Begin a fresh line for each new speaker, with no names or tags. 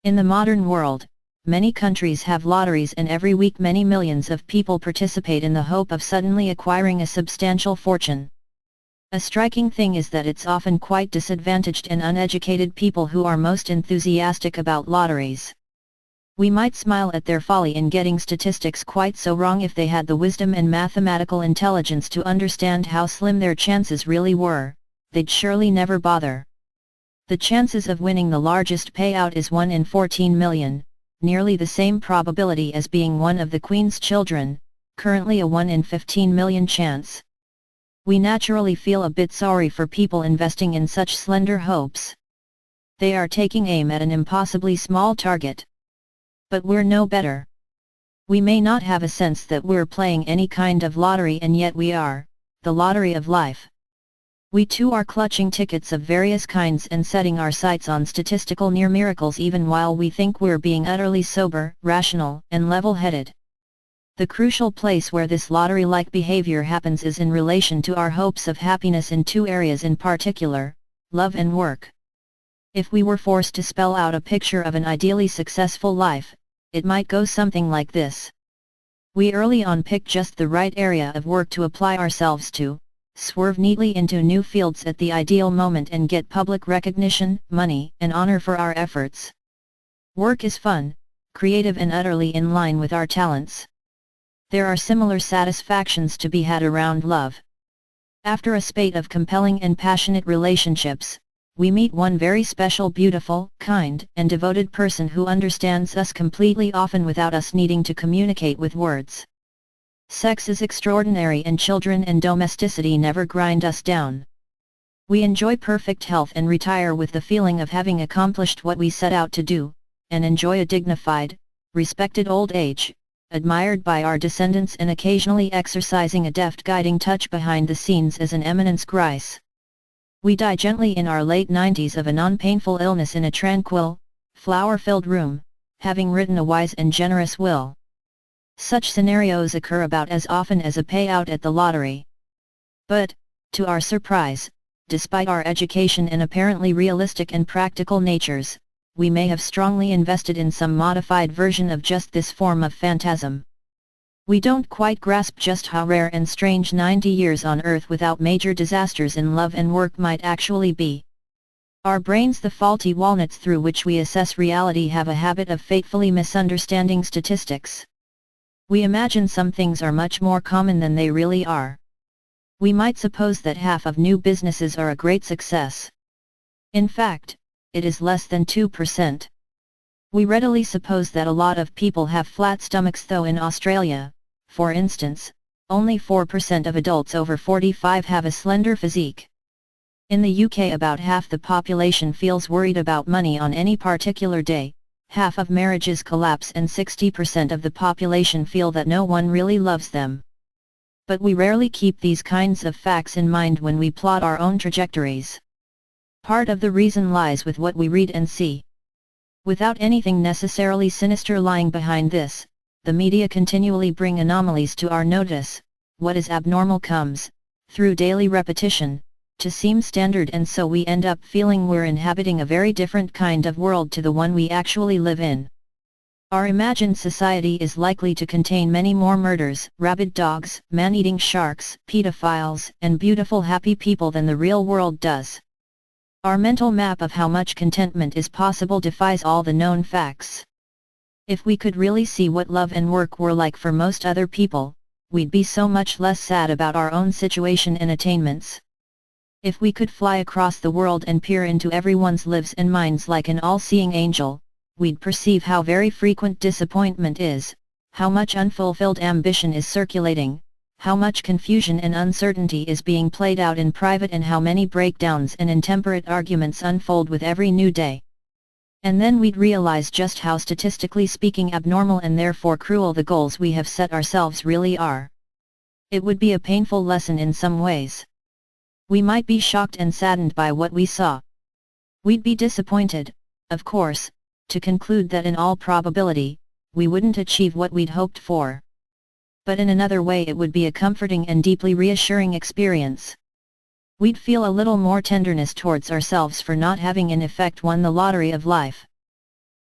In the modern world, many countries have lotteries, and every week many millions of people participate in the hope of suddenly acquiring a substantial fortune. A striking thing is that it's often quite disadvantaged and uneducated people who are most enthusiastic about lotteries. We might smile at their folly in getting statistics quite so wrong if they had the wisdom and mathematical intelligence to understand how slim their chances really were. They'd surely never bother. The chances of winning the largest payout is 1 in 14 million, nearly the same probability as being one of the Queen's children, currently a 1 in 15 million chance. We naturally feel a bit sorry for people investing in such slender hopes. They are taking aim at an impossibly small target. But we're no better. We may not have a sense that we're playing any kind of lottery, and yet we are, the lottery of life. We too are clutching tickets of various kinds and setting our sights on statistical near miracles, even while we think we're being utterly sober, rational, and level-headed. The crucial place where this lottery-like behavior happens is in relation to our hopes of happiness in two areas in particular: love and work. If we were forced to spell out a picture of an ideally successful life, it might go something like this. We early on pick just the right area of work to apply ourselves to, swerve neatly into new fields at the ideal moment, and get public recognition, money, and honor for our efforts. Work is fun, creative, and utterly in line with our talents. There are similar satisfactions to be had around love. After a spate of compelling and passionate relationships, we meet one very special, beautiful, kind, and devoted person who understands us completely, often without us needing to communicate with words. Sex is extraordinary, and children and domesticity never grind us down. We enjoy perfect health and retire with the feeling of having accomplished what we set out to do, and enjoy a dignified, respected old age, admired by our descendants, and occasionally exercising a deft guiding touch behind the scenes as an eminence grise. We die gently in our late 90s of a non-painful illness in a tranquil, flower-filled room, having written a wise and generous will. Such scenarios occur about as often as a payout at the lottery. But, to our surprise, despite our education and apparently realistic and practical natures, we may have strongly invested in some modified version of just this form of phantasm. We don't quite grasp just how rare and strange 90 years on Earth without major disasters in love and work might actually be. Our brains, the faulty walnuts through which we assess reality, have a habit of fatefully misunderstanding statistics. We imagine some things are much more common than they really are. We might suppose that half of new businesses are a great success. In fact, it is less than 2%. We readily suppose that a lot of people have flat stomachs, though in Australia, for instance, only 4% of adults over 45 have a slender physique. In the UK, about half the population feels worried about money on any particular day, half of marriages collapse, and 60% of the population feel that no one really loves them. But we rarely keep these kinds of facts in mind when we plot our own trajectories. Part of the reason lies with what we read and see. Without anything necessarily sinister lying behind this, the media continually bring anomalies to our notice. What is abnormal comes, through daily repetition, to seem standard, and so we end up feeling we're inhabiting a very different kind of world to the one we actually live in. Our imagined society is likely to contain many more murders, rabid dogs, man-eating sharks, pedophiles, and beautiful happy people than the real world does. Our mental map of how much contentment is possible defies all the known facts. If we could really see what love and work were like for most other people, we'd be so much less sad about our own situation and attainments. If we could fly across the world and peer into everyone's lives and minds like an all-seeing angel, we'd perceive how very frequent disappointment is, how much unfulfilled ambition is circulating, how much confusion and uncertainty is being played out in private, and how many breakdowns and intemperate arguments unfold with every new day. And then we'd realize just how, statistically speaking, abnormal and therefore cruel the goals we have set ourselves really are. It would be a painful lesson in some ways. We might be shocked and saddened by what we saw. We'd be disappointed, of course, to conclude that in all probability, we wouldn't achieve what we'd hoped for. But in another way it would be a comforting and deeply reassuring experience. We'd feel a little more tenderness towards ourselves for not having in effect won the lottery of life.